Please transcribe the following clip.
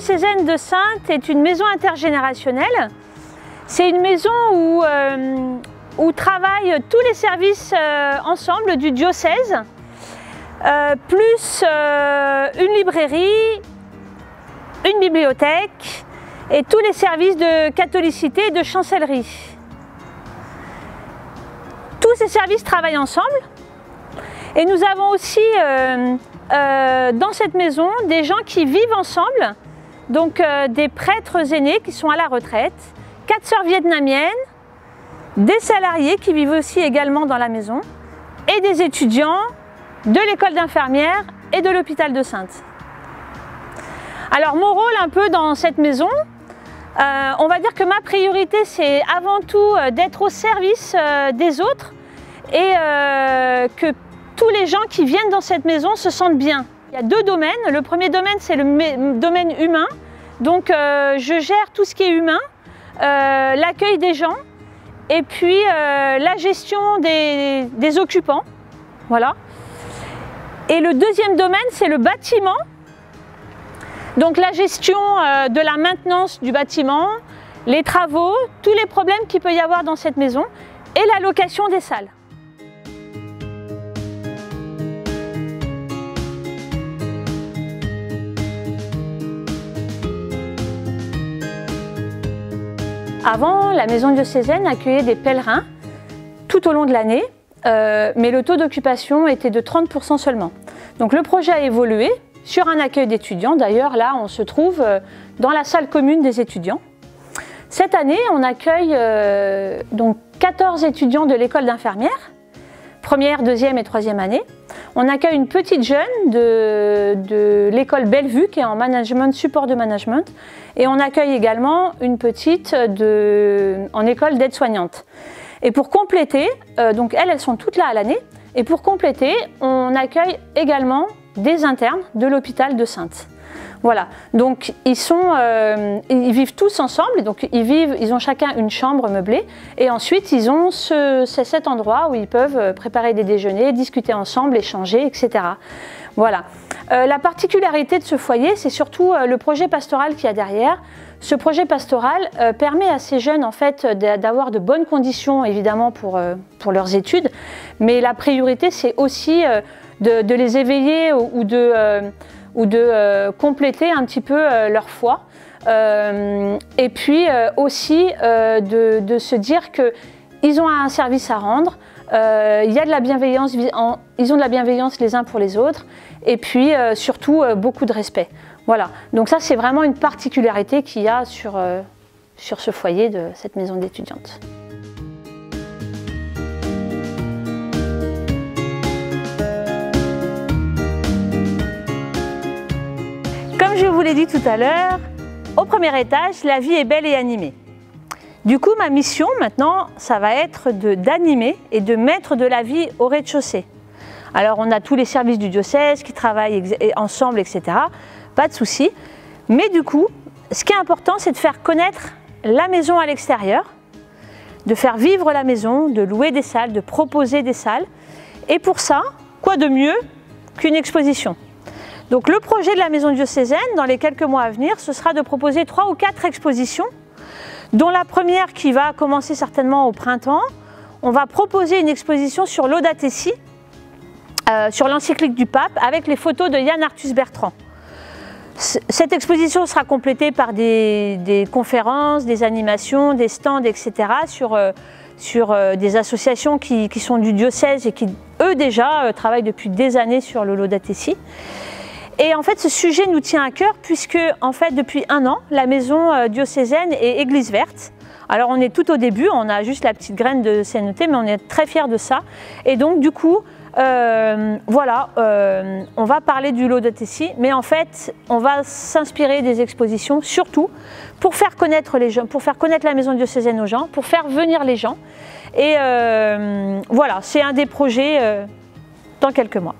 diocésaine de Saintes est une maison intergénérationnelle. C'est une maison où travaillent tous les services ensemble du diocèse, plus une librairie, une bibliothèque et tous les services de catholicité et de chancellerie. Tous ces services travaillent ensemble et nous avons aussi dans cette maison des gens qui vivent ensemble, donc des prêtres aînés qui sont à la retraite, 4 sœurs vietnamiennes, des salariés qui vivent aussi également dans la maison et des étudiants de l'école d'infirmières et de l'hôpital de Saintes. Alors mon rôle un peu dans cette maison, on va dire que ma priorité c'est avant tout d'être au service des autres et que tous les gens qui viennent dans cette maison se sentent bien. Il y a 2 domaines. Le premier domaine c'est le domaine humain, donc je gère tout ce qui est humain, l'accueil des gens et puis la gestion des occupants. Voilà. Et le deuxième domaine c'est le bâtiment. Donc la gestion de la maintenance du bâtiment, les travaux, tous les problèmes qu'il peut y avoir dans cette maison et la location des salles. Avant, la maison diocésaine accueillait des pèlerins tout au long de l'année, mais le taux d'occupation était de 30% seulement. Donc le projet a évolué sur un accueil d'étudiants. D'ailleurs, là, on se trouve dans la salle commune des étudiants. Cette année, on accueille donc 14 étudiants de l'école d'infirmières, première, deuxième et troisième année. On accueille une petite jeune de l'école Bellevue qui est en management, support de management. Et on accueille également une petite en école d'aide-soignante. Et pour compléter, donc elles sont toutes là à l'année. Et pour compléter, on accueille également des internes de l'hôpital de Saintes. Voilà, donc ils vivent tous ensemble, donc ils ont chacun une chambre meublée et ensuite ils ont cet endroit où ils peuvent préparer des déjeuners, discuter ensemble, échanger, etc. Voilà. La particularité de ce foyer, c'est surtout le projet pastoral qu'il y a derrière. Ce projet pastoral permet à ces jeunes en fait d'avoir de bonnes conditions évidemment pour leurs études, mais la priorité c'est aussi de les éveiller ou de compléter un petit peu leur foi et puis aussi de se dire qu'ils ont un service à rendre, il y a de la bienveillance, ils ont de la bienveillance les uns pour les autres et puis surtout beaucoup de respect. Voilà, donc ça c'est vraiment une particularité qu'il y a sur ce foyer de cette maison d'étudiantes. Comme je vous l'ai dit tout à l'heure, au premier étage, la vie est belle et animée. Du coup, ma mission maintenant, ça va être d'animer et de mettre de la vie au rez-de-chaussée. Alors, on a tous les services du diocèse qui travaillent ensemble, etc. Pas de souci. Mais du coup, ce qui est important, c'est de faire connaître la maison à l'extérieur, de faire vivre la maison, de louer des salles, de proposer des salles. Et pour ça, quoi de mieux qu'une exposition ? Donc le projet de la maison diocésaine, dans les quelques mois à venir, ce sera de proposer 3 ou 4 expositions, dont la première qui va commencer certainement au printemps. On va proposer une exposition sur Laudato Si, sur l'encyclique du pape, avec les photos de Yann Arthus Bertrand. Cette exposition sera complétée par des conférences, des animations, des stands, etc. sur des associations qui sont du diocèse et qui, eux déjà, travaillent depuis des années sur le Laudato Si. Et en fait, ce sujet nous tient à cœur puisque, en fait, depuis 1 an, la maison diocésaine est église verte. Alors, on est tout au début, on a juste la petite graine de CNET, mais on est très fiers de ça. Et donc, du coup, voilà, on va parler du Laudato Si, mais en fait, on va s'inspirer des expositions, surtout pour faire connaître les gens, pour faire connaître la maison diocésaine aux gens, pour faire venir les gens. Et voilà, c'est un des projets dans quelques mois.